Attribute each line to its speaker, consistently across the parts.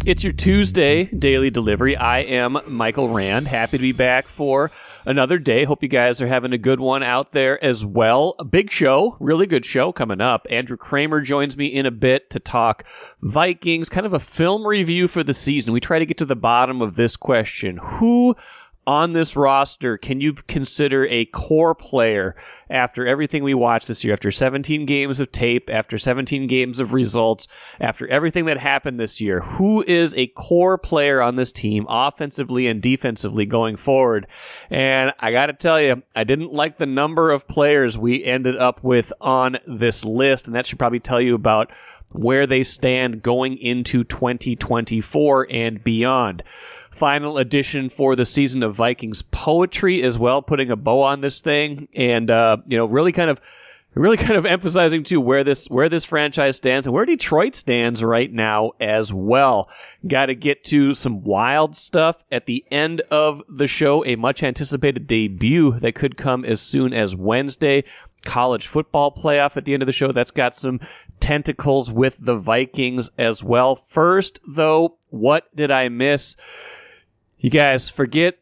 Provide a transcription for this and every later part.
Speaker 1: It's your Tuesday daily delivery. I am Michael Rand. Happy to be back for another day. Hope you guys are having a good one out there as well. A big show, really good show coming up. Andrew Krammer joins me in a bit to talk Vikings, kind of a film review for the season. We try to get to the bottom of this question. Who on this roster can you consider a core player after everything we watched this year, after 17 games of tape, after 17 games of results, after everything that happened this year? Who is a core player on this team, offensively and defensively, going forward? And I got to tell you, I didn't like the number of players we ended up with on this list, and that should probably tell you about where they stand going into 2024 and beyond. Final edition for the season of Vikings poetry as well, putting a bow on this thing, and really kind of emphasizing too where this franchise stands and where Detroit stands right now as well. Got to get to some wild stuff at the end of the show. A much anticipated debut that could come as soon as Wednesday. College football playoff at the end of the show. That's got some tentacles with the Vikings as well. First, though, what did I miss? You guys, forget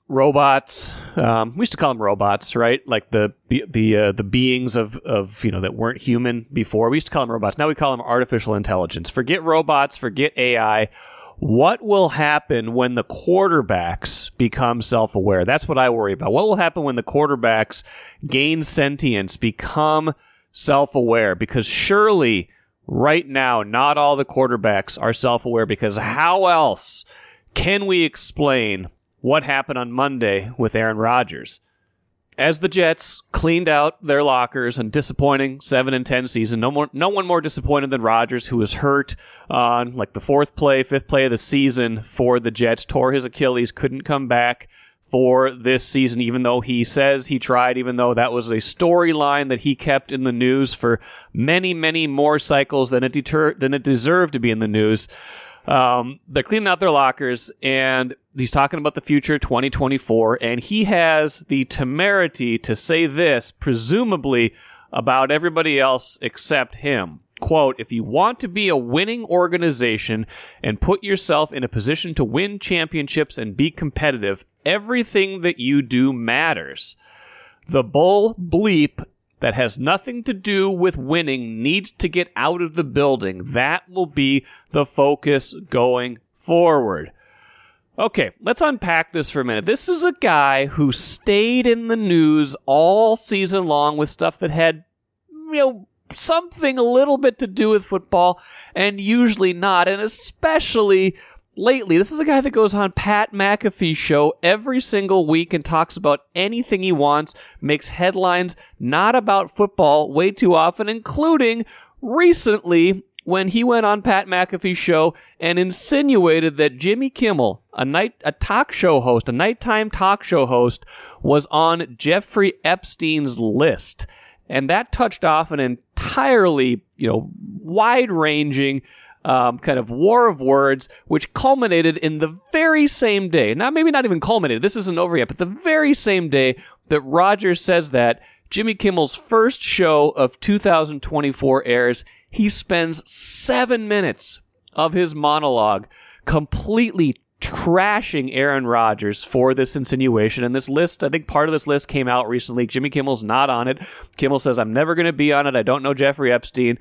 Speaker 1: robots. We used to call them robots, right? Like the beings of that weren't human before. We used to call them robots. Now we call them artificial intelligence. Forget robots. Forget AI. What will happen when the quarterbacks become self-aware? That's what I worry about. What will happen when the quarterbacks gain sentience, become self-aware? Because surely, right now, not all the quarterbacks are self-aware, because how else can we explain what happened on Monday with Aaron Rodgers? As the Jets cleaned out their lockers and disappointing 7-10 season, no one more disappointed than Rodgers, who was hurt on like the fifth play of the season for the Jets, tore his Achilles, couldn't come back for this season, even though he says he tried, even though that was a storyline that he kept in the news for many, many more cycles than it deserved to be in the news. They're cleaning out their lockers, and he's talking about the future, 2024, and he has the temerity to say this, presumably about everybody else except him. Quote, "If you want to be a winning organization and put yourself in a position to win championships and be competitive, everything that you do matters. The bull bleep that has nothing to do with winning needs to get out of the building. That will be the focus going forward." Okay, let's unpack this for a minute. This is a guy who stayed in the news all season long with stuff that had, something a little bit to do with football, and usually not, and especially lately. This is a guy that goes on Pat McAfee's show every single week and talks about anything he wants, makes headlines not about football way too often, including recently when he went on Pat McAfee's show and insinuated that Jimmy Kimmel, a nighttime talk show host, was on Jeffrey Epstein's list. And that touched off an entirely, wide-ranging kind of war of words, which culminated in the very same day. Now, maybe not even culminated. This isn't over yet, but the very same day that Rodgers says that, Jimmy Kimmel's first show of 2024 airs. He spends 7 minutes of his monologue completely trashing Aaron Rodgers for this insinuation. And this list, I think part of this list came out recently. Jimmy Kimmel's not on it. Kimmel says, "I'm never going to be on it. I don't know Jeffrey Epstein."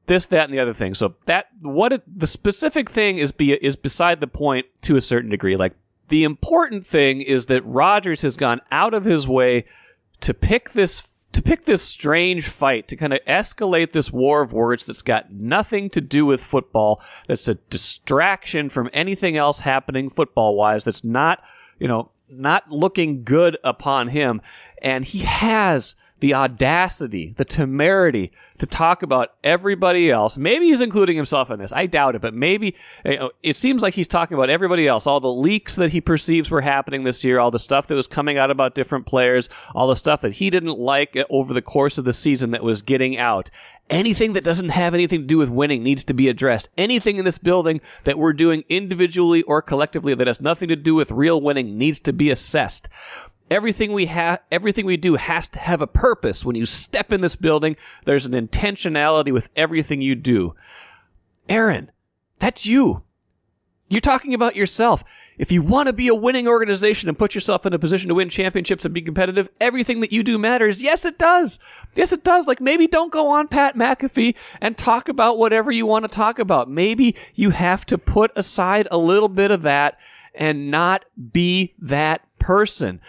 Speaker 1: This, that, and the other thing. So the specific thing is beside the point to a certain degree. Like, the important thing is that Rodgers has gone out of his way to pick this strange fight, to kind of escalate this war of words that's got nothing to do with football, that's a distraction from anything else happening football-wise, that's not looking good upon him. And he has the audacity, the temerity to talk about everybody else. Maybe he's including himself in this. I doubt it, but maybe it seems like he's talking about everybody else. All the leaks that he perceives were happening this year, all the stuff that was coming out about different players, all the stuff that he didn't like over the course of the season that was getting out. Anything that doesn't have anything to do with winning needs to be addressed. Anything in this building that we're doing individually or collectively that has nothing to do with real winning needs to be assessed. Everything we do has to have a purpose. When you step in this building, there's an intentionality with everything you do. Aaron, that's you. You're talking about yourself. If you want to be a winning organization and put yourself in a position to win championships and be competitive, everything that you do matters. Yes, it does. Yes, it does. Like, maybe don't go on Pat McAfee and talk about whatever you want to talk about. Maybe you have to put aside a little bit of that and not be that person.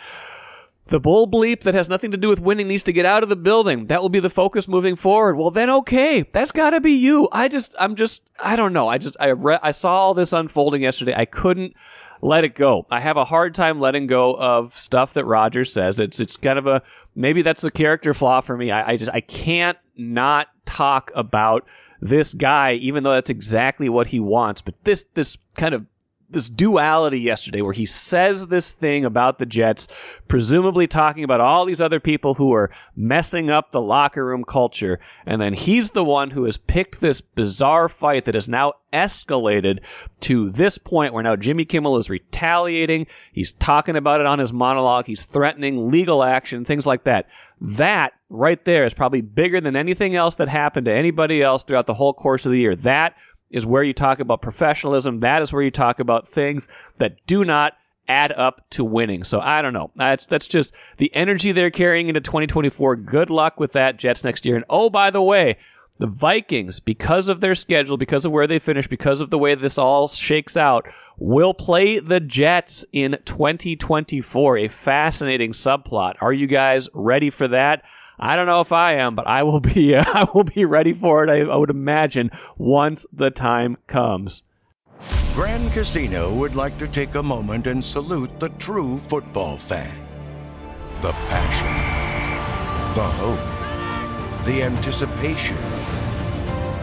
Speaker 1: The bull bleep that has nothing to do with winning needs to get out of the building. That will be the focus moving forward. Well, then, okay, that's got to be you. I don't know. I saw all this unfolding yesterday. I couldn't let it go. I have a hard time letting go of stuff that Rodgers says. It's kind of maybe that's a character flaw for me. I can't not talk about this guy, even though that's exactly what he wants. But this duality yesterday where he says this thing about the Jets, presumably talking about all these other people who are messing up the locker room culture, and then he's the one who has picked this bizarre fight that has now escalated to this point where now Jimmy Kimmel is retaliating. He's talking about it on his monologue. He's threatening legal action, things like that. That right there is probably bigger than anything else that happened to anybody else throughout the whole course of the year. That is where you talk about professionalism. That is where you talk about things that do not add up to winning. So I don't know. That's just the energy they're carrying into 2024. Good luck with that, Jets, next year. And oh, by the way, the Vikings, because of their schedule, because of where they finish, because of the way this all shakes out, will play the Jets in 2024. A fascinating subplot. Are you guys ready for that? I don't know if I am, but I will be ready for it, I would imagine, once the time comes.
Speaker 2: Grand Casino would like to take a moment and salute the true football fan. The passion, the hope, the anticipation,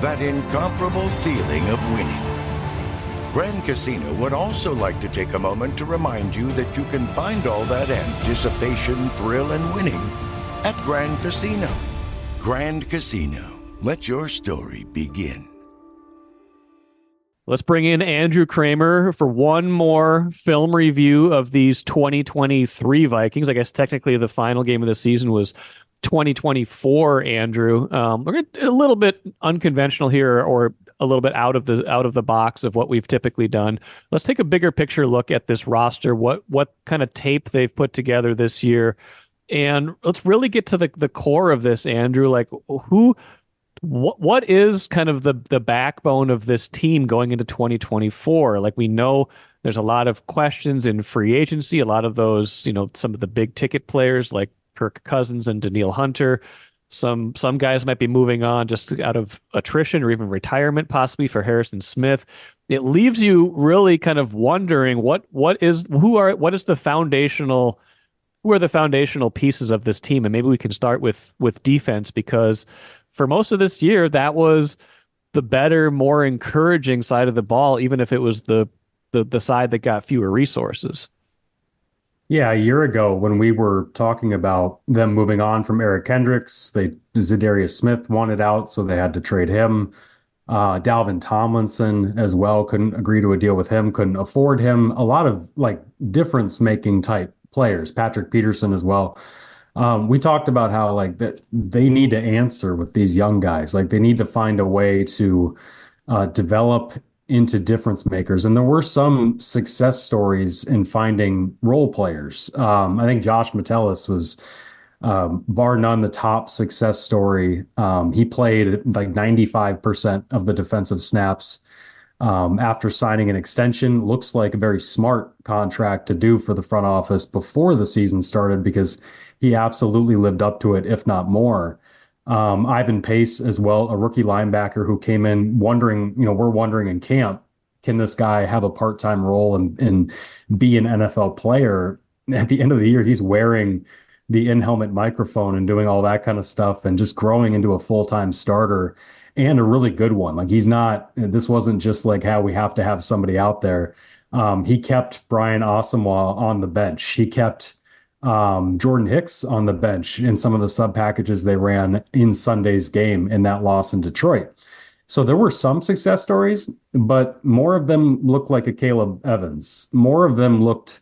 Speaker 2: that incomparable feeling of winning. Grand Casino would also like to take a moment to remind you that you can find all that anticipation, thrill, and winning at Grand Casino. Grand Casino. Let your story begin.
Speaker 1: Let's bring in Andrew Krammer for one more film review of these 2023 Vikings. I guess technically the final game of the season was 2024, Andrew. We're going to a little bit unconventional here, or a little bit out of the box of what we've typically done. Let's take a bigger picture look at this roster, what kind of tape they've put together this year. And let's really get to the core of this, Andrew. Like, what is kind of the backbone of this team going into 2024? Like, we know there's a lot of questions in free agency, a lot of those, some of the big ticket players like Kirk Cousins and Danielle Hunter. Some guys might be moving on just out of attrition or even retirement, possibly for Harrison Smith. It leaves you really kind of wondering who are the foundational pieces of this team. And maybe we can start with defense, because for most of this year, that was the better, more encouraging side of the ball, even if it was the side that got fewer resources.
Speaker 3: Yeah, a year ago when we were talking about them moving on from Eric Kendricks, Zadarius Smith wanted out, so they had to trade him. Dalvin Tomlinson as well couldn't agree to a deal with him, couldn't afford him. A lot of difference-making type players, Patrick Peterson as well. We talked about how that they need to answer with these young guys. They need to find a way to develop into difference makers. And there were some success stories in finding role players. I think Josh Metellus was bar none the top success story. He played 95% of the defensive snaps after signing an extension. Looks like a very smart contract to do for the front office before the season started, because he absolutely lived up to it, if not more. Ivan Pace as well, a rookie linebacker who came in wondering, we're wondering in camp, can this guy have a part-time role and be an NFL player? At the end of the year, he's wearing the in-helmet microphone and doing all that kind of stuff and just growing into a full-time starter, and a really good one. This wasn't just how we have to have somebody out there. He kept Brian Asamoah on the bench. He kept Jordan Hicks on the bench in some of the sub packages they ran in Sunday's game in that loss in Detroit. So there were some success stories, but more of them looked like a Caleb Evans. More of them looked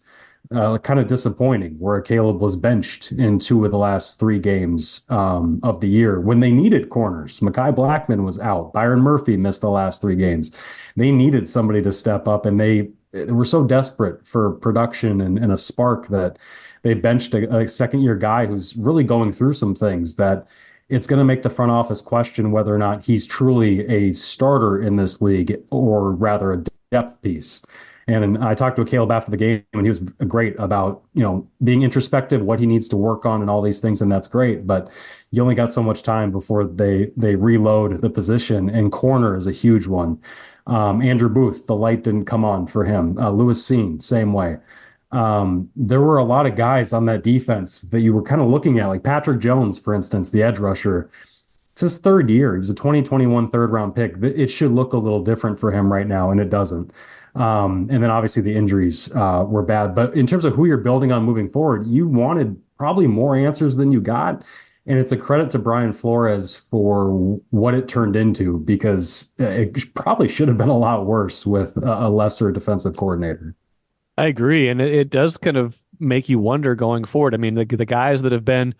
Speaker 3: kind of disappointing, where Caleb was benched in 2 of the last 3 games of the year when they needed corners. Mekhi Blackman was out. Byron Murphy missed the last 3 games. They needed somebody to step up, and they were so desperate for production and a spark that they benched a second-year guy who's really going through some things that it's going to make the front office question whether or not he's truly a starter in this league or rather a depth piece. And I talked to Caleb after the game, and he was great about, being introspective, what he needs to work on and all these things. And that's great. But you only got so much time before they reload the position, and corner is a huge one. Andrew Booth, the light didn't come on for him. Lewis Seen, same way. There were a lot of guys on that defense that you were kind of looking at, like Patrick Jones, for instance, the edge rusher. It's his third year. He was a 2021 third-round pick. It should look a little different for him right now, and it doesn't. And then obviously the injuries were bad. But in terms of who you're building on moving forward, you wanted probably more answers than you got. And it's a credit to Brian Flores for what it turned into, because it probably should have been a lot worse with a lesser defensive coordinator.
Speaker 1: I agree. And it does kind of make you wonder going forward. I mean, the guys that have been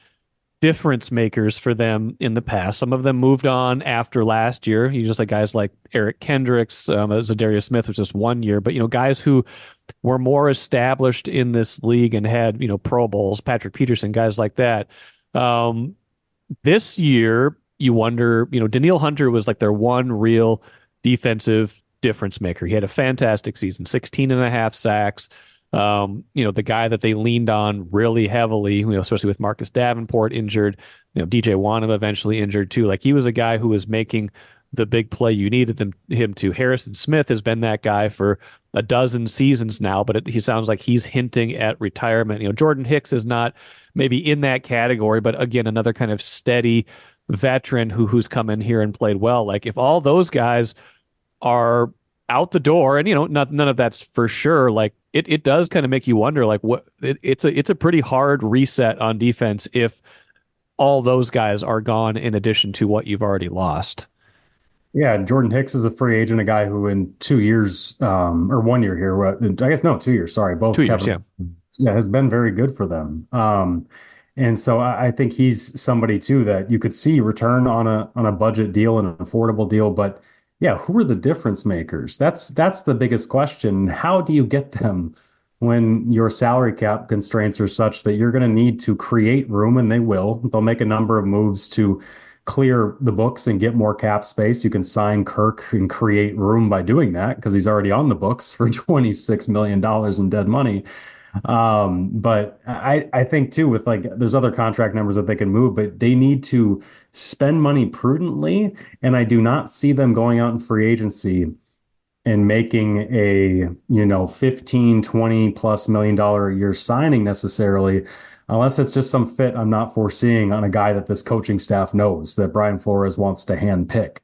Speaker 1: difference makers for them in the past, some of them moved on after last year. You just like guys like Eric Kendricks, Zadarius Smith was just 1 year, but guys who were more established in this league and had Pro Bowls, Patrick Peterson, guys like that. This year, you wonder, Daniil Hunter was like their one real defensive difference maker. He had a fantastic season, 16 and a half sacks. The guy that they leaned on really heavily, especially with Marcus Davenport injured, DJ Wanham eventually injured too. Like, he was a guy who was making the big play you needed him to. Harrison Smith has been that guy for a dozen seasons now, but he sounds like he's hinting at retirement. Jordan Hicks is not maybe in that category, but again, another kind of steady veteran who's come in here and played well. Like, if all those guys are out the door, and none of that's for sure, like it does kind of make you wonder, like it's a pretty hard reset on defense if all those guys are gone in addition to what you've already lost.
Speaker 3: Yeah, Jordan Hicks is a free agent, a guy who in 2 years, or 1 year here, I guess no, 2 years, sorry, both
Speaker 1: 2 years, yeah,
Speaker 3: has been very good for them. And so I think he's somebody too that you could see return on a budget deal and an affordable deal, but yeah, who are the difference makers? That's the biggest question. How do you get them when your salary cap constraints are such that you're going to need to create room, and they will. They'll make a number of moves to clear the books and get more cap space. You can sign Kirk and create room by doing that because he's already on the books for $26 million in dead money. But I think too, with like, there's other contract numbers that they can move, but they need to spend money prudently. And I do not see them going out in free agency and making a, 15, 20 plus $1 million a year signing necessarily, unless it's just some fit I'm not foreseeing on a guy that this coaching staff knows that Brian Flores wants to hand pick.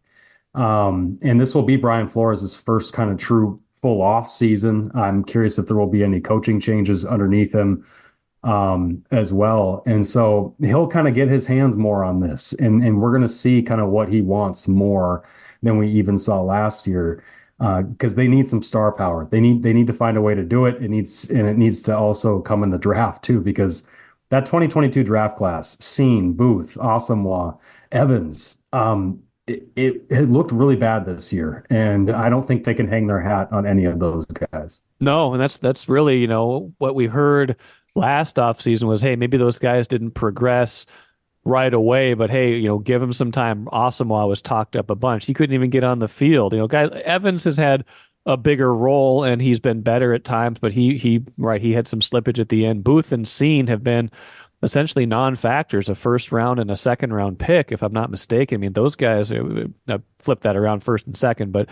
Speaker 3: And this will be Brian Flores' first kind of true full off season. I'm curious if there will be any coaching changes underneath him as well. And so he'll kind of get his hands more on this, and we're going to see kind of what he wants more than we even saw last year, because they need some star power. They need to find a way to do it. It needs to also come in the draft too, because that 2022 draft class, Seen, Booth, Asamoah, Evans, it looked really bad this year, and I don't think they can hang their hat on any of those guys.
Speaker 1: No, and that's really, what we heard last offseason was, hey, maybe those guys didn't progress right away, but hey, give him some time. Asamoah was talked up a bunch. He couldn't even get on the field. Evans has had a bigger role and he's been better at times, but he had some slippage at the end. Booth and Seen have been essentially non-factors, a first round and a second round pick, if I'm not mistaken. I mean, those guys flip that around first and second, but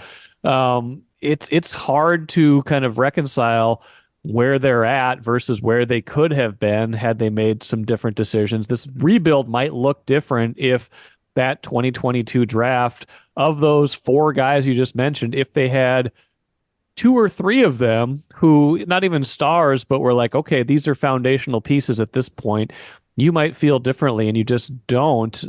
Speaker 1: it's hard to kind of reconcile where they're at versus where they could have been had they made some different decisions. This rebuild might look different if that 2022 draft, of those four guys you just mentioned, if they had two or three of them who, not even stars, but were like, okay, these are foundational pieces at this point, you might feel differently, and you just don't.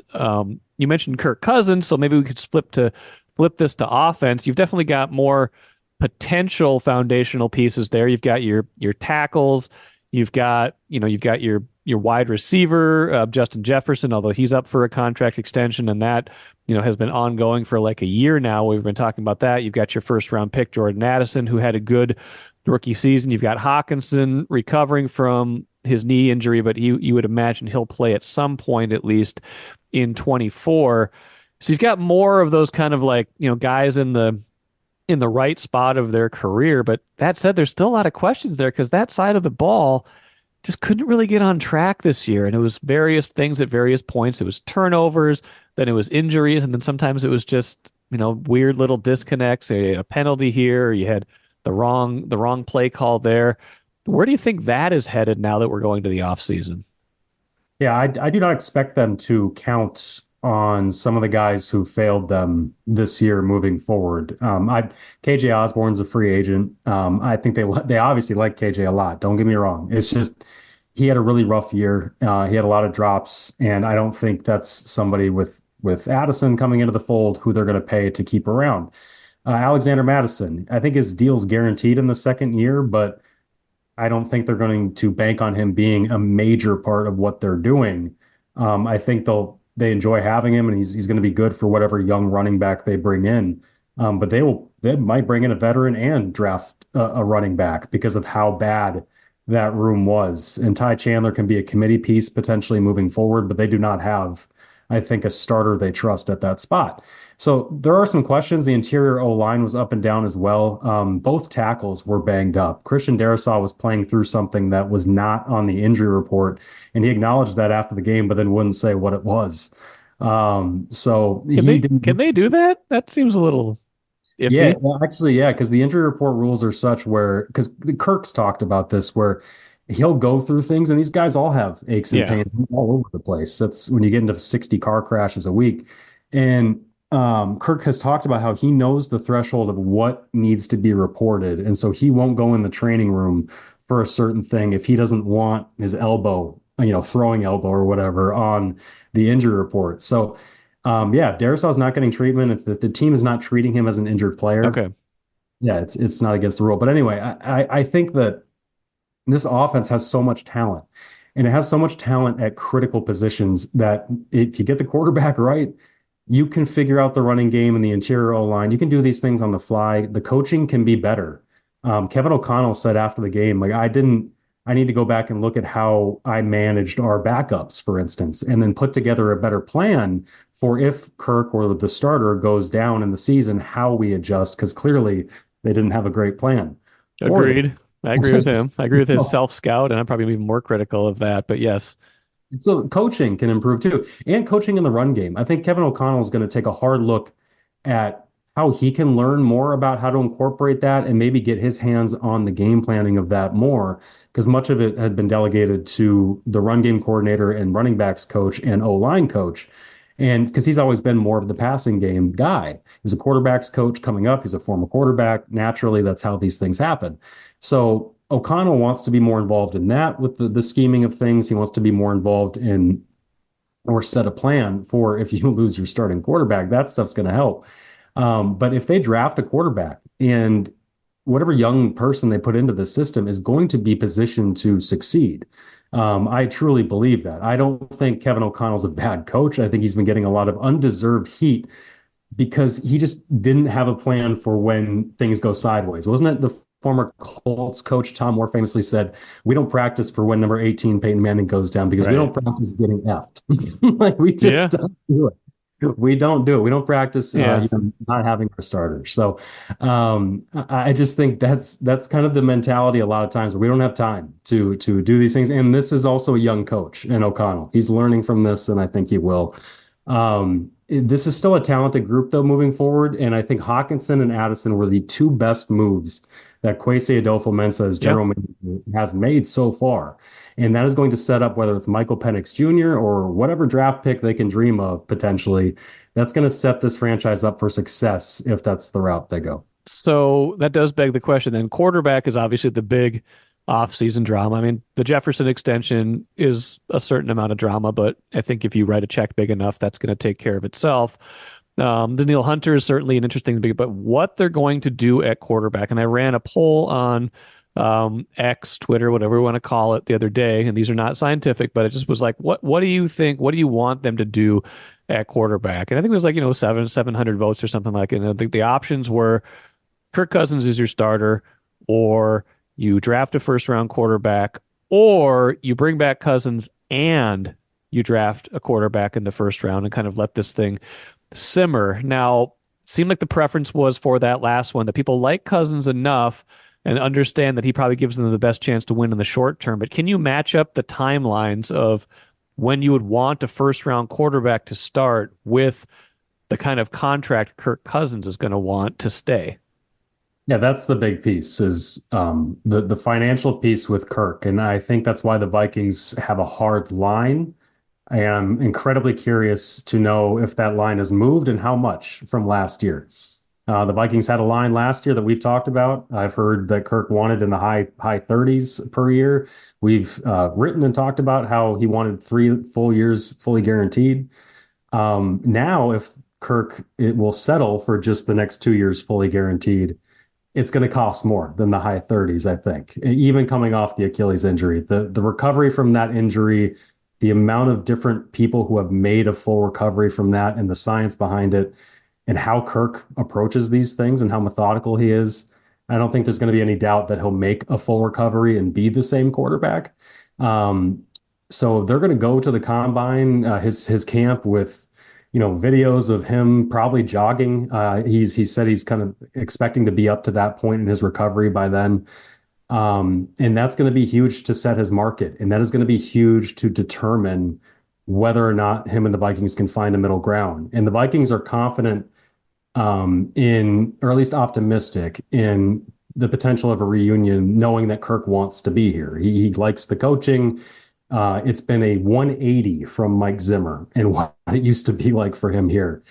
Speaker 1: You mentioned Kirk Cousins, so maybe we could flip this to offense. You've definitely got more potential foundational pieces there. You've got your tackles, You've got your wide receiver, Justin Jefferson, although he's up for a contract extension, and that, has been ongoing for like a year now. We've been talking about that. You've got your first round pick, Jordan Addison, who had a good rookie season. You've got Hawkinson recovering from his knee injury, but you would imagine he'll play at some point, at least in 24. So you've got more of those kind of like, guys in the right spot of their career. But that said, there's still a lot of questions there because that side of the ball just couldn't really get on track this year. And it was various things at various points. It was turnovers, then it was injuries, and then sometimes it was just, weird little disconnects, a penalty here, or you had the wrong play call there. Where do you think that is headed now that we're going to the offseason?
Speaker 3: Yeah, I do not expect them to count on some of the guys who failed them this year moving forward. KJ Osborne's a free agent. I think they obviously like KJ a lot. Don't get me wrong. It's just he had a really rough year. He had a lot of drops, and I don't think that's somebody with Addison coming into the fold who they're going to pay to keep around. Alexander Madison, I think his deal's guaranteed in the second year, but I don't think they're going to bank on him being a major part of what they're doing. I think they enjoy having him, and he's going to be good for whatever young running back they bring in. But they might bring in a veteran and draft a running back because of how bad that room was. And Ty Chandler can be a committee piece potentially moving forward, but they do not have, I think, a starter they trust at that spot. So there are some questions. The interior O-line was up and down as well. Both tackles were banged up. Christian Darrisaw was playing through something that was not on the injury report, and he acknowledged that after the game, but then wouldn't say what it was. So he didn't.
Speaker 1: Can they do that? That seems a little
Speaker 3: Yeah,
Speaker 1: iffy.
Speaker 3: well, actually, yeah, because the injury report rules are such because Kirk's talked about this, where he'll go through things, and these guys all have aches and
Speaker 1: Yeah,
Speaker 3: pains all over the place. That's when you get into 60 car crashes a week. And Kirk has talked about how he knows the threshold of what needs to be reported. And so he won't go in the training room for a certain thing if he doesn't want his elbow, throwing elbow or whatever on the injury report. So, yeah, Darisaw's not getting treatment. If the team is not treating him as an injured player,
Speaker 1: okay.
Speaker 3: yeah, it's not against the rule. But anyway, I think that this offense has so much talent, and it has so much talent at critical positions that if you get the quarterback right, you can figure out the running game and the interior O-line. You can do these things on the fly. The coaching can be better. Kevin O'Connell said after the game, like, I need to go back and look at how I managed our backups, for instance, and then put together a better plan for if Kirk or the starter goes down in the season, how we adjust, because clearly they didn't have a great plan.
Speaker 1: Agreed. I agree with him. I agree with his self-scout, and I'm probably even more critical of that. But yes,
Speaker 3: So coaching can improve too, and coaching in the run game. I think Kevin O'Connell is going to take a hard look at how he can learn more about how to incorporate that and maybe get his hands on the game planning of that more, because much of it had been delegated to the run game coordinator and running backs coach and O-line coach. And because he's always been more of the passing game guy. He was a quarterback's coach coming up. He's a former quarterback. Naturally, that's how these things happen. So O'Connell wants to be more involved in that with the scheming of things. He wants to be more involved in or set a plan for if you lose your starting quarterback. That stuff's going to help. But if they draft a quarterback and whatever young person they put into the system is going to be positioned to succeed, I truly believe that. I don't think Kevin O'Connell's a bad coach. I think he's been getting a lot of undeserved heat because he just didn't have a plan for when things go sideways. Wasn't it the former Colts coach Tom Moore famously said, "We don't practice for when number 18 Peyton Manning goes down because we don't practice getting effed." Like we just don't do it. We don't do it. We don't practice not having our starters. So I just think that's kind of the mentality a lot of times where we don't have time to do these things. And this is also a young coach in O'Connell. He's learning from this, and I think he will. This is still a talented group, though, moving forward. And I think Hawkinson and Addison were the two best moves that Kwesi Adolfo-Mensah as general manager has made so far. And that is going to set up, whether it's Michael Penix Jr. or whatever draft pick they can dream of potentially, that's going to set this franchise up for success if that's the route they go.
Speaker 1: So that does beg the question then. Quarterback is obviously the big off-season drama. I mean, the Jefferson extension is a certain amount of drama, but I think if you write a check big enough, that's going to take care of itself. Daniil Hunter is certainly an interesting big, but what they're going to do at quarterback, and I ran a poll on X, Twitter, whatever we want to call it, the other day, and these are not scientific, but it just was like, what do you think? What do you want them to do at quarterback? And I think it was like, 700 votes or something like it. And I think the options were Kirk Cousins is your starter, or you draft a first round quarterback, or you bring back Cousins and you draft a quarterback in the first round and kind of let this thing simmer. Now, seemed like the preference was for that last one, that people like Cousins enough and understand that he probably gives them the best chance to win in the short term. But can you match up the timelines of when you would want a first round quarterback to start with the kind of contract Kirk Cousins is going to want to stay?
Speaker 3: Yeah, that's the big piece is the financial piece with Kirk. And I think that's why the Vikings have a hard line. I am incredibly curious to know if that line has moved and how much from last year. The Vikings had a line last year that we've talked about. I've heard that Kirk wanted in the high 30s per year. We've written and talked about how he wanted 3 full years fully guaranteed. Now, if Kirk it will settle for just the next 2 years fully guaranteed, it's going to cost more than the high 30s, I think, even coming off the Achilles injury. The recovery from that injury, the amount of different people who have made a full recovery from that and the science behind it and how Kirk approaches these things and how methodical he is, I don't think there's going to be any doubt that he'll make a full recovery and be the same quarterback. So they're going to go to the combine, his camp with, videos of him probably jogging. He said he's kind of expecting to be up to that point in his recovery by then. And that's going to be huge to set his market. And that is going to be huge to determine whether or not him and the Vikings can find a middle ground. And the Vikings are confident or at least optimistic in the potential of a reunion, knowing that Kirk wants to be here. He likes the coaching. It's been a 180 from Mike Zimmer and what it used to be like for him here.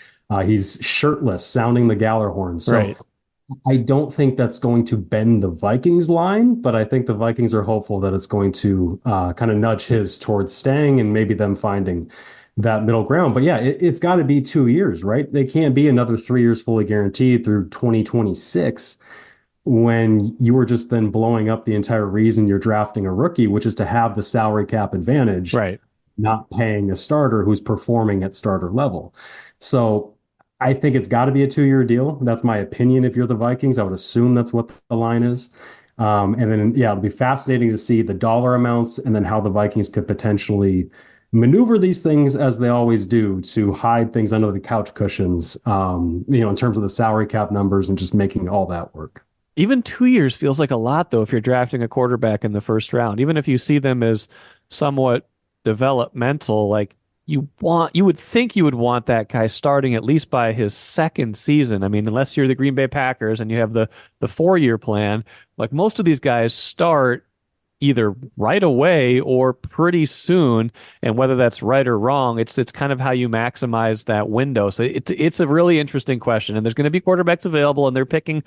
Speaker 3: He's shirtless, sounding the Galler horn. So
Speaker 1: Right.
Speaker 3: I don't think that's going to bend the Vikings line, but I think the Vikings are hopeful that it's going to kind of nudge his towards staying and maybe them finding that middle ground. But yeah, it's got to be 2 years, right? They can't be another 3 years fully guaranteed through 2026 when you were just then blowing up the entire reason you're drafting a rookie, which is to have the salary cap advantage,
Speaker 1: Right.
Speaker 3: not paying a starter who's performing at starter level. So I think it's got to be a 2 year deal. That's my opinion. If you're the Vikings, I would assume that's what the line is. And then, yeah, it'll be fascinating to see the dollar amounts and then how the Vikings could potentially maneuver these things as they always do to hide things under the couch cushions, in terms of the salary cap numbers and just making all that work.
Speaker 1: Even 2 years feels like a lot, though, if you're drafting a quarterback in the first round. Even if you see them as somewhat developmental, like you would think you would want that guy starting at least by his second season. I mean, unless you're the Green Bay Packers and you have the 4 year plan, like most of these guys start either right away or pretty soon. And whether that's right or wrong, it's kind of how you maximize that window. So it's a really interesting question. And there's going to be quarterbacks available, and they're picking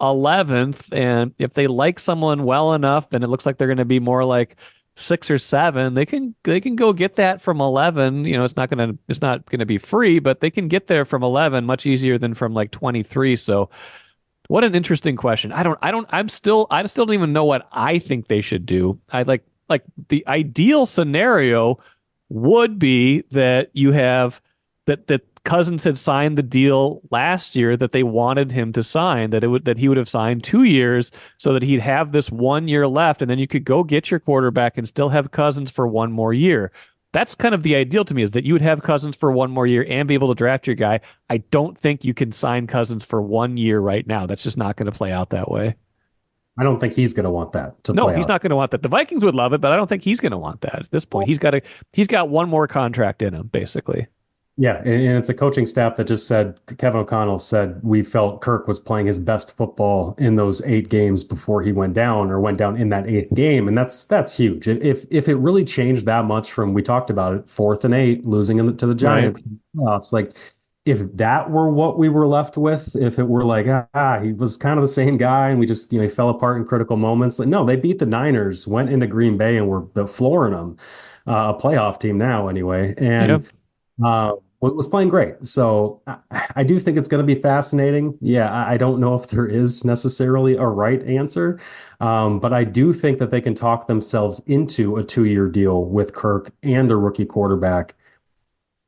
Speaker 1: 11th. And if they like someone well enough, then it looks like they're going to be more like 6 or 7. They can go get that from 11. It's not gonna be free, but they can get there from 11 much easier than from like 23. So what an interesting question. I still don't even know what I think they should do. I like the ideal scenario would be that you have that Cousins had signed the deal last year that they wanted him to sign, that he would have signed 2 years so that he'd have this 1 year left, and then you could go get your quarterback and still have Cousins for 1 more year. That's kind of the ideal to me, is that you would have Cousins for 1 more year and be able to draft your guy. I don't think you can sign Cousins for 1 year right now. That's just not going to play out that way.
Speaker 3: I don't think he's going to want that to
Speaker 1: No,
Speaker 3: play
Speaker 1: he's
Speaker 3: out.
Speaker 1: not going to want that. The Vikings would love it, but I don't think he's going to want that at this point. He's got 1 more contract in him, basically.
Speaker 3: Yeah, and it's a coaching staff that just said, Kevin O'Connell said, we felt Kirk was playing his best football in those 8 games before he went down in that 8th game. And that's huge. If it really changed that much from, we talked about it, 4th and 8, losing to the Giants, It's like, if that were what we were left with, if it were like, he was kind of the same guy and we just, he fell apart in critical moments. Like, no, they beat the Niners, went into Green Bay and were flooring them, a playoff team now anyway. And was playing great. So I do think it's going to be fascinating. Yeah, I don't know if there is necessarily a right answer, but I do think that they can talk themselves into a 2-year deal with Kirk and a rookie quarterback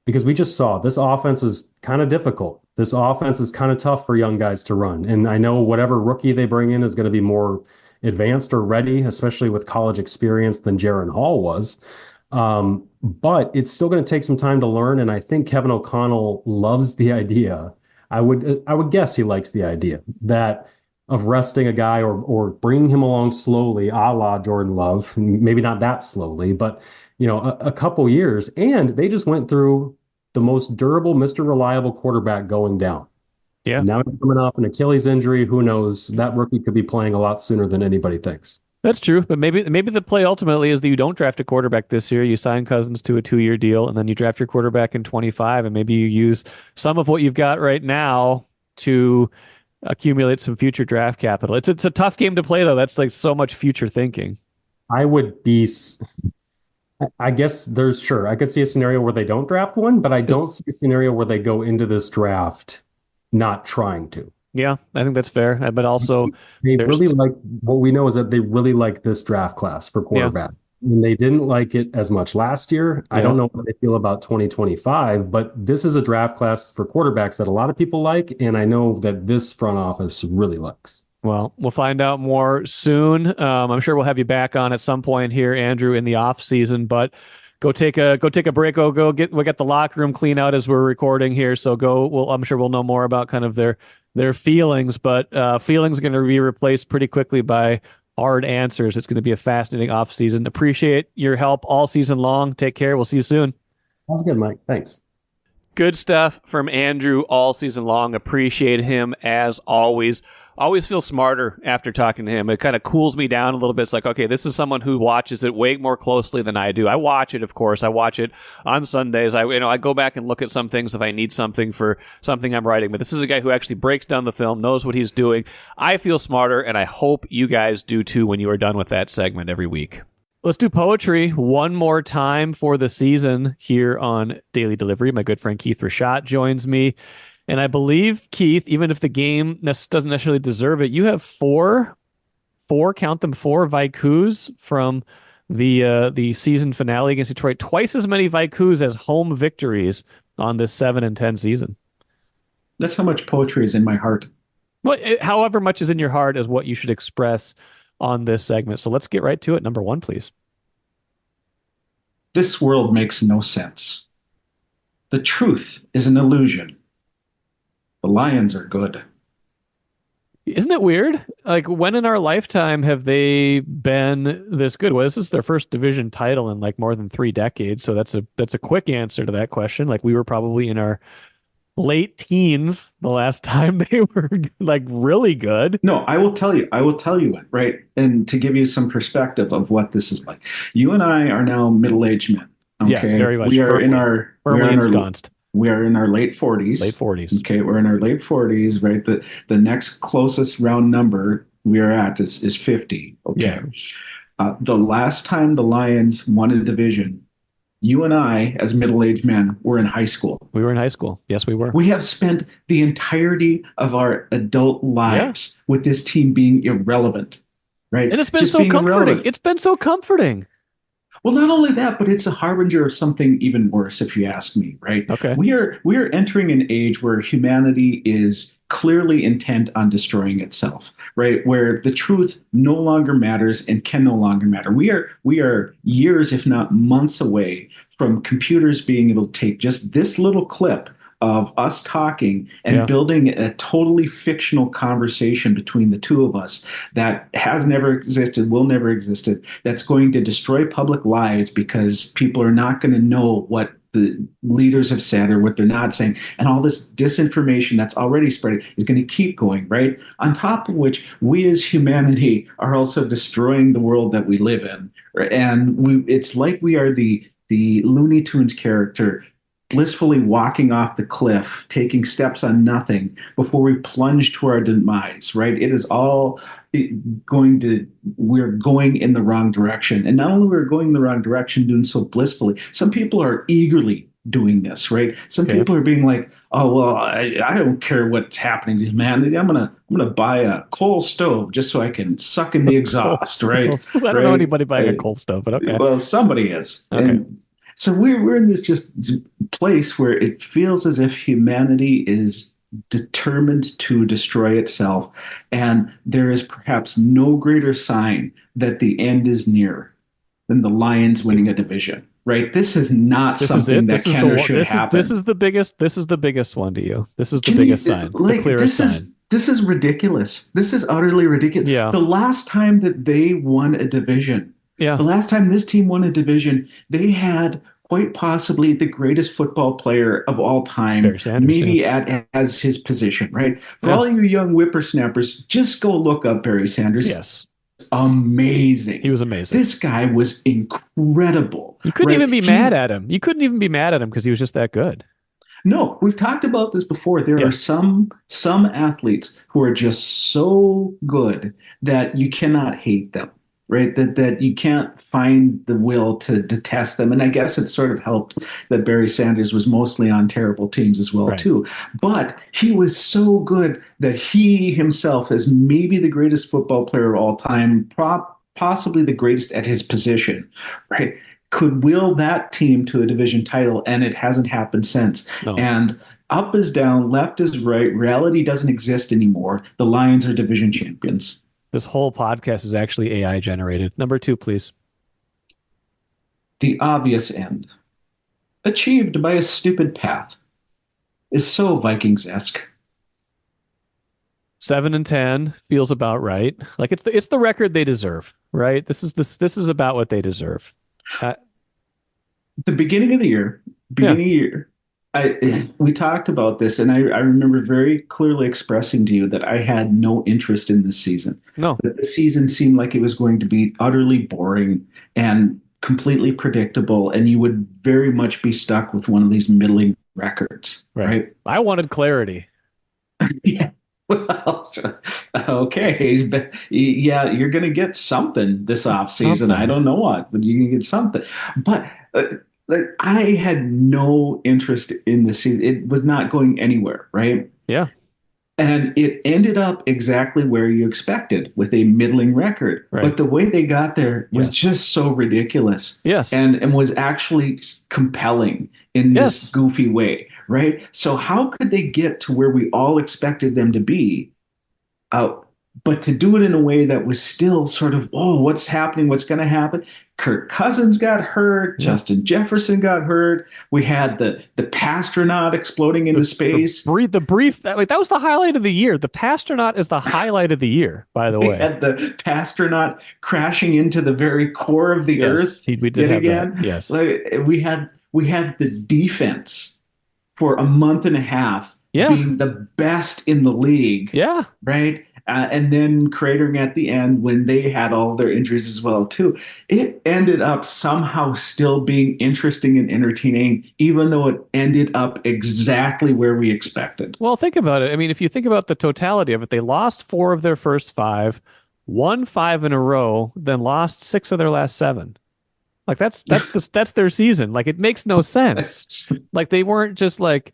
Speaker 3: because we just saw this offense is kind of difficult. This offense is kind of tough for young guys to run. And I know whatever rookie they bring in is going to be more advanced or ready, especially with college experience than Jaron Hall was. But it's still going to take some time to learn. And I think Kevin O'Connell loves the idea. I would guess he likes the idea that of resting a guy or bringing him along slowly, a la Jordan Love, maybe not that slowly, but a couple years. And they just went through the most durable, Mr. Reliable quarterback going down.
Speaker 1: Yeah.
Speaker 3: Now he's coming off an Achilles injury. Who knows? That rookie could be playing a lot sooner than anybody thinks.
Speaker 1: That's true, but maybe the play ultimately is that you don't draft a quarterback this year. You sign Cousins to a 2-year deal, and then you draft your quarterback in 25, and maybe you use some of what you've got right now to accumulate some future draft capital. It's a tough game to play though. That's like so much future thinking.
Speaker 3: I would be. I guess I could see a scenario where they don't draft one, but I don't see a scenario where they go into this draft not trying to.
Speaker 1: Yeah, I think that's fair. But also,
Speaker 3: they really like what we know is that they really like this draft class for quarterback. Yeah. And they didn't like it as much last year. Yeah. I don't know what they feel about 2025, but this is a draft class for quarterbacks that a lot of people like. And I know that this front office really likes.
Speaker 1: Well, we'll find out more soon. I'm sure we'll have you back on at some point here, Andrew, in the off season, but go take a break. We'll get the locker room clean out as we're recording here. So I'm sure we'll know more about kind of their feelings, but feelings are going to be replaced pretty quickly by hard answers. It's going to be a fascinating offseason. Appreciate your help all season long. Take care. We'll see you soon.
Speaker 3: Sounds good, Mike. Thanks.
Speaker 1: Good stuff from Andrew all season long. Appreciate him as always. Always feel smarter after talking to him. It kind of cools me down a little bit. It's like, okay, this is someone who watches it way more closely than I do. I watch it, of course. I watch it on Sundays. I go back and look at some things if I need something for something I'm writing. But this is a guy who actually breaks down the film, knows what he's doing. I feel smarter, and I hope you guys do too when you are done with that segment every week. Let's do poetry one more time for the season here on Daily Delivery. My good friend Keith Rashad joins me. And I believe, Keith, even if the game doesn't necessarily deserve it, you have four Vikus from the season finale against Detroit. Twice as many Vikus as home victories on this 7-10 season.
Speaker 4: That's how much poetry is in my heart.
Speaker 1: Well, however much is in your heart is what you should express on this segment. So let's get right to it. Number one, please.
Speaker 4: This world makes no sense. The truth is an illusion. The Lions are good.
Speaker 1: Isn't it weird? Like, when in our lifetime have they been this good? Well, this is their first division title in like more than 3 decades. So that's a quick answer to that question. Like, we were probably in our late teens the last time they were like really good.
Speaker 4: No, I will tell you it, right? And to give you some perspective of what this is like. You and I are now middle-aged men. Okay?
Speaker 1: Yeah, very much.
Speaker 4: We are firmly ensconced. We are in our late 40s.
Speaker 1: Late 40s.
Speaker 4: Okay, we're in our late 40s, right? The next closest round number we are at is 50. Okay. Yeah. The last time the Lions won a division, you and I, as middle-aged men, were in high school.
Speaker 1: We were in high school. Yes, we were.
Speaker 4: We have spent the entirety of our adult lives with this team being irrelevant, right?
Speaker 1: And it's been so comforting. Irrelevant. It's been so comforting.
Speaker 4: Well, not only that, but it's a harbinger of something even worse, if you ask me, right?
Speaker 1: Okay.
Speaker 4: We are entering an age where humanity is clearly intent on destroying itself, right? Where the truth no longer matters and can no longer matter. We are years, if not months away from computers being able to take just this little clip of us talking and building a totally fictional conversation between the two of us that has never existed, will never exist, that's going to destroy public lives because people are not going to know what the leaders have said or what they're not saying. And all this disinformation that's already spreading is going to keep going, right? On top of which, we as humanity are also destroying the world that we live in. Right? And it's like we are the Looney Tunes character blissfully walking off the cliff, taking steps on nothing before we plunge to our demise, right? It is all we're going in the wrong direction. And not only we're going in the wrong direction, doing so blissfully, some people are eagerly doing this, right? Some
Speaker 1: Okay.
Speaker 4: people are being like, "Oh well, I don't care what's happening to humanity. I'm gonna buy a coal stove just so I can suck in the
Speaker 1: Coal
Speaker 4: exhaust, right?
Speaker 1: stove. I don't know
Speaker 4: Right?
Speaker 1: anybody buying a coal stove, but okay.
Speaker 4: Well, somebody is,
Speaker 1: Okay.
Speaker 4: and so we're in this just place where it feels as if humanity is determined to destroy itself, and there is perhaps no greater sign that the end is near than the Lions winning a division. Right? This is not
Speaker 1: This is
Speaker 4: something
Speaker 1: it.
Speaker 4: that
Speaker 1: This is the
Speaker 4: can or
Speaker 1: one.
Speaker 4: should
Speaker 1: This
Speaker 4: happen.
Speaker 1: is the biggest. This is the biggest one to you. This is the
Speaker 4: Can you
Speaker 1: biggest sign. The
Speaker 4: like
Speaker 1: clearest sign.
Speaker 4: this is ridiculous. This is utterly ridiculous.
Speaker 1: Yeah.
Speaker 4: The last time that they won a division,
Speaker 1: Yeah.
Speaker 4: the last time this team won a division, they had quite possibly the greatest football player of all time,
Speaker 1: Barry Sanders,
Speaker 4: maybe at as his position, right? For
Speaker 1: Yeah.
Speaker 4: all you young whippersnappers, just go look up Barry Sanders.
Speaker 1: Yes.
Speaker 4: Amazing.
Speaker 1: He was amazing.
Speaker 4: This guy was incredible.
Speaker 1: You couldn't
Speaker 4: right?
Speaker 1: even be mad at him. You couldn't even be mad at him because he was just that good.
Speaker 4: No, we've talked about this before. There
Speaker 1: Yeah.
Speaker 4: are some athletes who are just so good that you cannot hate them, right? That you can't find the will to detest them. And I guess it sort of helped that Barry Sanders was mostly on terrible teams as well,
Speaker 1: Right.
Speaker 4: too. But he was so good that he himself is maybe the greatest football player of all time, possibly the greatest at his position, right? Could will that team to a division title, and it hasn't happened since.
Speaker 1: No.
Speaker 4: And up is down, left is right. Reality doesn't exist anymore. The Lions are division champions.
Speaker 1: This whole podcast is actually AI generated. Number 2, please.
Speaker 4: The obvious end, achieved by a stupid path, is so Vikings-esque.
Speaker 1: 7-10 feels about right. Like it's the record they deserve, right? This is about what they deserve.
Speaker 4: The beginning of the year, we talked about this, and I remember very clearly expressing to you that I had no interest in this season.
Speaker 1: No.
Speaker 4: That the season seemed like it was going to be utterly boring and completely predictable, and you would very much be stuck with one of these middling records, right?
Speaker 1: I wanted clarity.
Speaker 4: Yeah. Well, okay. Yeah, you're going to get something this off season. I don't know what, but you can get something. But like, I had no interest in this season. It was not going anywhere, right?
Speaker 1: Yeah.
Speaker 4: And it ended up exactly where you expected, with a middling record.
Speaker 1: Right.
Speaker 4: But the way they got there was just so ridiculous.
Speaker 1: Yes.
Speaker 4: And was actually compelling in this goofy way, right? So how could they get to where we all expected them to be, but to do it in a way that was still sort of, oh, what's happening? What's going to happen? Kirk Cousins got hurt.
Speaker 1: Yeah.
Speaker 4: Justin Jefferson got hurt. We had the Pastronaut exploding into space.
Speaker 1: The brief that was the highlight of the year. The Pastronaut is the highlight of the year, by the way.
Speaker 4: We had the Pastronaut crashing into the very core of the earth.
Speaker 1: We did have
Speaker 4: again.
Speaker 1: that. Yes.
Speaker 4: Like, we had the defense for a month and a half being the best in the league.
Speaker 1: Yeah.
Speaker 4: Right. And then cratering at the end when they had all their injuries as well, too. It ended up somehow still being interesting and entertaining, even though it ended up exactly where we expected.
Speaker 1: Well, think about it. I mean, if you think about the totality of it, they lost 4 of their first 5, won 5 in a row, then lost 6 of their last 7. Like that's their season. Like, it makes no sense. Like, they weren't just like,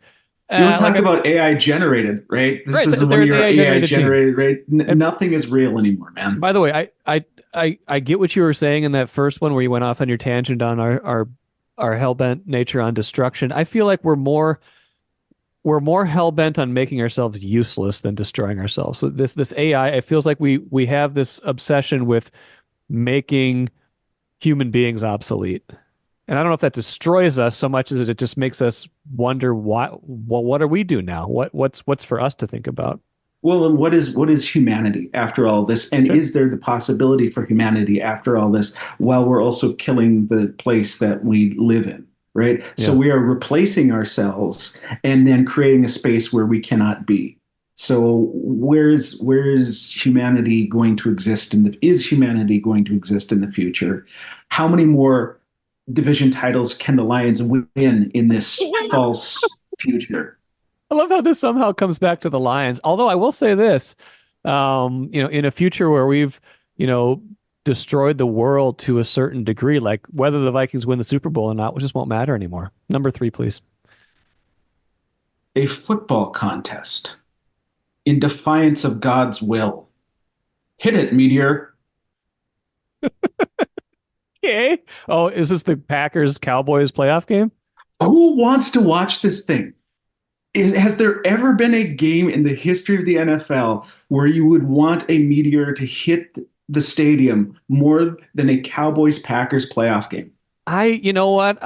Speaker 4: you don't talk about AI generated, right? This is when you're AI generated, right? Nothing is real anymore, man.
Speaker 1: By the way, I get what you were saying in that first one where you went off on your tangent on our hellbent nature on destruction. I feel like we're more hellbent on making ourselves useless than destroying ourselves. So this AI, it feels like we have this obsession with making human beings obsolete. And I don't know if that destroys us so much as it just makes us wonder what do we do now? What's for us to think about?
Speaker 4: Well, and what is humanity after all this? And is there the possibility for humanity after all this, while we're also killing the place that we live in, right? Yeah. So we are replacing ourselves and then creating a space where we cannot be. So where's humanity going to exist? Is humanity going to exist in the future? How many more division titles can the Lions win in this false future?
Speaker 1: I love how this somehow comes back to the Lions. Although I will say this, in a future where we've, destroyed the world to a certain degree. Like whether the Vikings win the Super Bowl or not, it just won't matter anymore. Number 3, please.
Speaker 4: A football contest in defiance of God's will. Hit it, Meteor.
Speaker 1: Okay. Oh, is this the Packers Cowboys playoff game?
Speaker 4: Who wants to watch this thing? Has there ever been a game in the history of the NFL where you would want a meteor to hit the stadium more than a Cowboys Packers playoff game?
Speaker 1: You know what?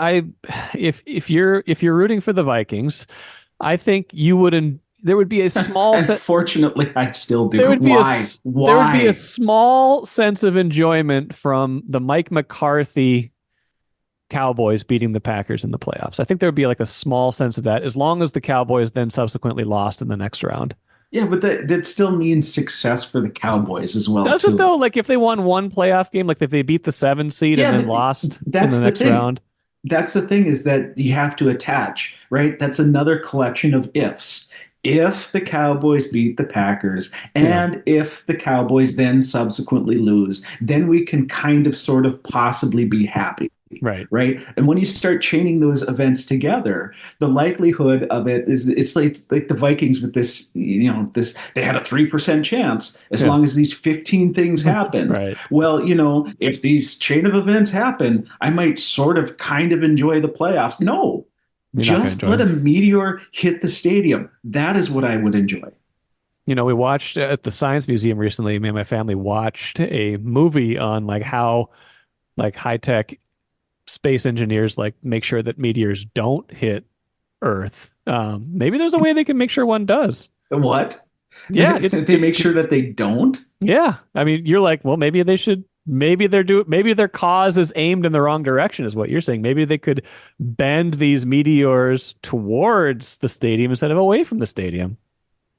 Speaker 1: If you're rooting for the Vikings, I think you would. There would be a small.
Speaker 4: Unfortunately, I still do.
Speaker 1: There would be
Speaker 4: Why?
Speaker 1: There would be a small sense of enjoyment from the Mike McCarthy Cowboys beating the Packers in the playoffs. I think there would be like a small sense of that, as long as the Cowboys then subsequently lost in the next round.
Speaker 4: Yeah, but that still means success for the Cowboys as well.
Speaker 1: Does it though? Like if they won one playoff game, like if they beat the 7 seed and then lost in the next round.
Speaker 4: That's the thing, is that you have to attach, right? That's another collection of ifs. If the Cowboys beat the Packers and if the Cowboys then subsequently lose, then we can kind of sort of possibly be happy. Right. And when you start chaining those events together, the likelihood of it is it's like the Vikings with this, they had a 3% chance as long as these 15 things happen.
Speaker 1: Right.
Speaker 4: Well, if these chain of events happen, I might sort of kind of enjoy the playoffs. No, just let a meteor hit the stadium. That is what I would enjoy.
Speaker 1: We watched at the Science Museum recently, me and my family watched a movie on like how like high-tech space engineers like make sure that meteors don't hit Earth. Maybe there's a way they can make sure one does.
Speaker 4: What?
Speaker 1: Yeah,
Speaker 4: they make sure that they don't.
Speaker 1: Yeah, I mean, you're like, well, maybe they should. Maybe their cause is aimed in the wrong direction, is what you're saying. Maybe they could bend these meteors towards the stadium instead of away from the stadium.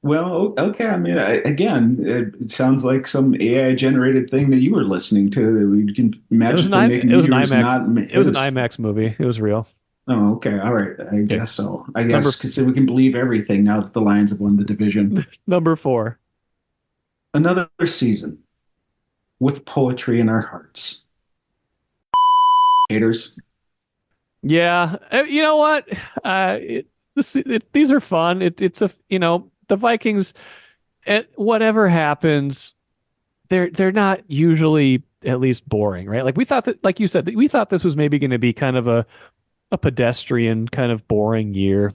Speaker 4: Well, okay. I mean, again, it sounds like some AI-generated thing that you were listening to. We can magically make meteors not hit us.
Speaker 1: It was an IMAX movie. It was real.
Speaker 4: Oh, okay. All right. I guess so. I guess because we can believe everything now that the Lions have won the division.
Speaker 1: Number 4.
Speaker 4: Another season with poetry in our hearts. Haters.
Speaker 1: Yeah. You know what? These are fun. It's the Vikings, whatever happens, they're not usually at least boring, right? Like we thought that, like you said, we thought this was maybe going to be kind of a pedestrian kind of boring year.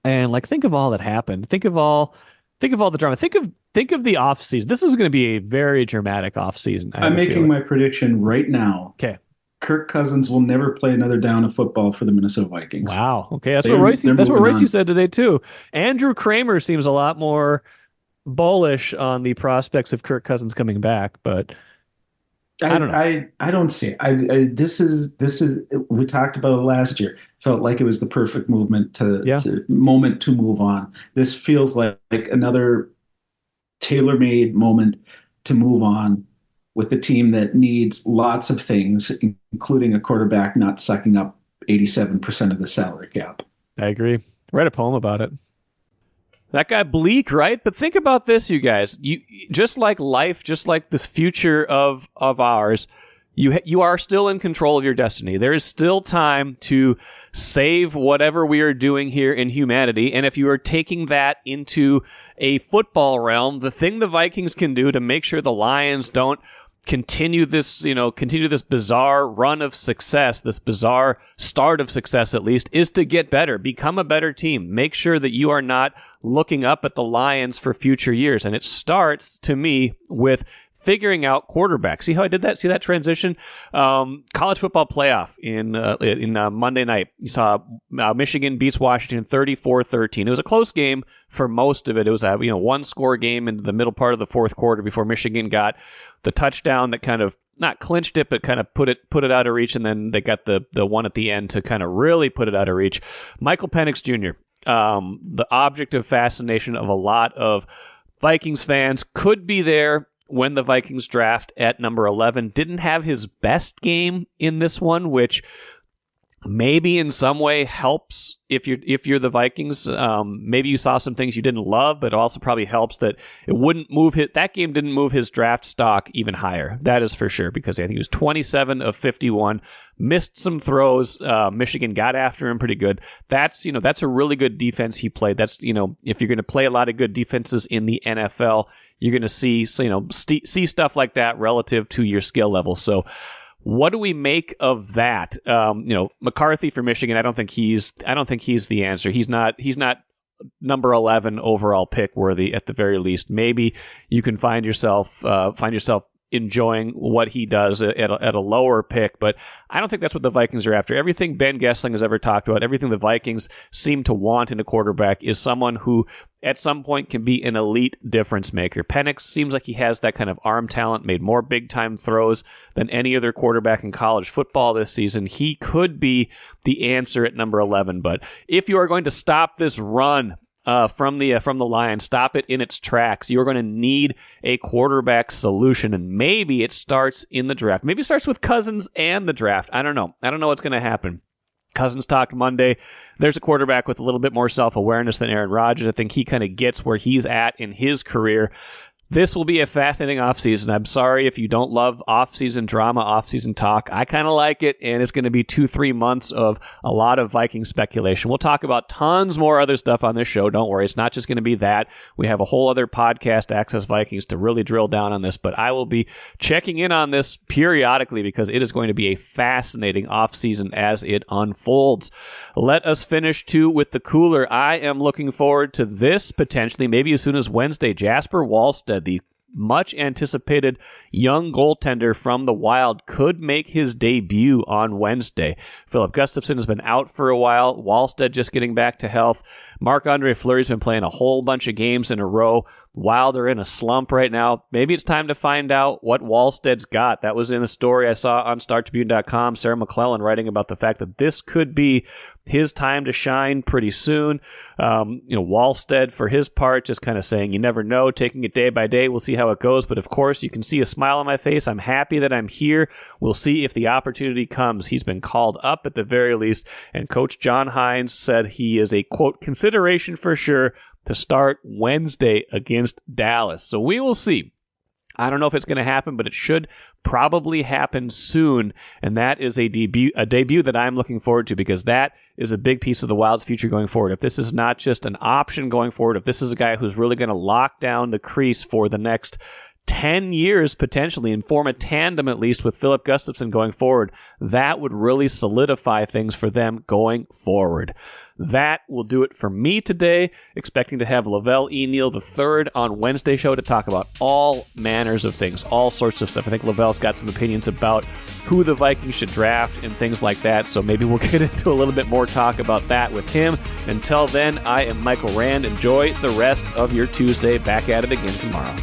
Speaker 1: And like, think of all that happened. Think of all the drama. Think of the off season. This is going to be a very dramatic off season.
Speaker 4: I'm making my prediction right now.
Speaker 1: Okay.
Speaker 4: Kirk Cousins will never play another down of football for the Minnesota Vikings.
Speaker 1: Wow. Okay, that's what Royce said today too. Andrew Krammer seems a lot more bullish on the prospects of Kirk Cousins coming back, but I don't know.
Speaker 4: I don't see it. This is we talked about it last year. Felt like it was the perfect moment to move on. This feels like another tailor-made moment to move on with a team that needs lots of things, including a quarterback not sucking up 87% of the salary cap.
Speaker 1: I agree. Write a poem about it. That guy bleak, right? But think about this, you guys. You just like life, just like this future of ours, you are still in control of your destiny. There is still time to save whatever we are doing here in humanity. And if you are taking that into a football realm, the thing the Vikings can do to make sure the Lions don't continue this bizarre run of success, this bizarre start of success at least, is to get better, become a better team, make sure that you are not looking up at the Lions for future years. And it starts, to me, with figuring out quarterback. See how I did that? See that transition? College football playoff in Monday night. You saw Michigan beats Washington 34-13. It was a close game for most of it. It was a one-score game into the middle part of the fourth quarter before Michigan got the touchdown that kind of not clinched it, but kind of put it out of reach, and then they got the one at the end to kind of really put it out of reach. Michael Penix Jr., the object of fascination of a lot of Vikings fans, could be there when the Vikings draft at number 11. Didn't have his best game in this one, which maybe in some way helps if you're the Vikings. Maybe you saw some things you didn't love, but it also probably helps that it wouldn't move that game didn't move his draft stock even higher. That is for sure, because I think he was 27 of 51, missed some throws. Michigan got after him pretty good. That's a really good defense he played. That's, if you're going to play a lot of good defenses in the NFL, you're going to see see stuff like that relative to your skill level. So what do we make of that? McCarthy for Michigan, I don't think he's the answer. He's not number 11 overall pick worthy at the very least. Maybe you can find yourself enjoying what he does at a lower pick, but I don't think that's what the Vikings are after. Everything Ben Gessling has ever talked about, everything the Vikings seem to want in a quarterback is someone who at some point can be an elite difference maker. Penix seems like he has that kind of arm talent, made more big-time throws than any other quarterback in college football this season. He could be the answer at number 11, but if you are going to stop this run from the Lions, stop it in its tracks, you're going to need a quarterback solution, and maybe it starts in the draft. Maybe it starts with Cousins and the draft. I don't know what's going to happen. Cousins talked Monday. There's a quarterback with a little bit more self-awareness than Aaron Rodgers. I think he kind of gets where he's at in his career. This will be a fascinating offseason. I'm sorry if you don't love offseason drama, offseason talk. I kind of like it, and it's going to be 2-3 months of a lot of Viking speculation. We'll talk about tons more other stuff on this show. Don't worry. It's not just going to be that. We have a whole other podcast, Access Vikings, to really drill down on this, but I will be checking in on this periodically because it is going to be a fascinating offseason as it unfolds. Let us finish, too, with the cooler. I am looking forward to this potentially, maybe as soon as Wednesday. Jasper Wallstead, the much-anticipated young goaltender from the Wild, could make his debut on Wednesday. Philip Gustafson has been out for a while. Wallstead just getting back to health. Marc-Andre Fleury's been playing a whole bunch of games in a row. Wild are in a slump right now. Maybe it's time to find out what Wallstead's got. That was in a story I saw on StarTribune.com. Sarah McClellan writing about the fact that this could be his time to shine pretty soon. Wallstead, for his part, just kind of saying, you never know, taking it day by day. We'll see how it goes. But of course, you can see a smile on my face. I'm happy that I'm here. We'll see if the opportunity comes. He's been called up at the very least. And Coach John Hines said he is a, quote, consideration for sure to start Wednesday against Dallas. So we will see. I don't know if it's going to happen, but it should probably happen soon, and that is a debut that I'm looking forward to, because that is a big piece of the Wild's future going forward. If this is not just an option going forward, if this is a guy who's really going to lock down the crease for the next 10 years potentially and form a tandem at least with Philip Gustafson going forward, that would really solidify things for them going forward. That will do it for me today. Expecting to have Lavelle E. Neal III on Wednesday show to talk about all manners of things, all sorts of stuff. I think Lavelle's got some opinions about who the Vikings should draft and things like that, so maybe we'll get into a little bit more talk about that with him. Until then, I am Michael Rand. Enjoy the rest of your Tuesday. Back at it again tomorrow.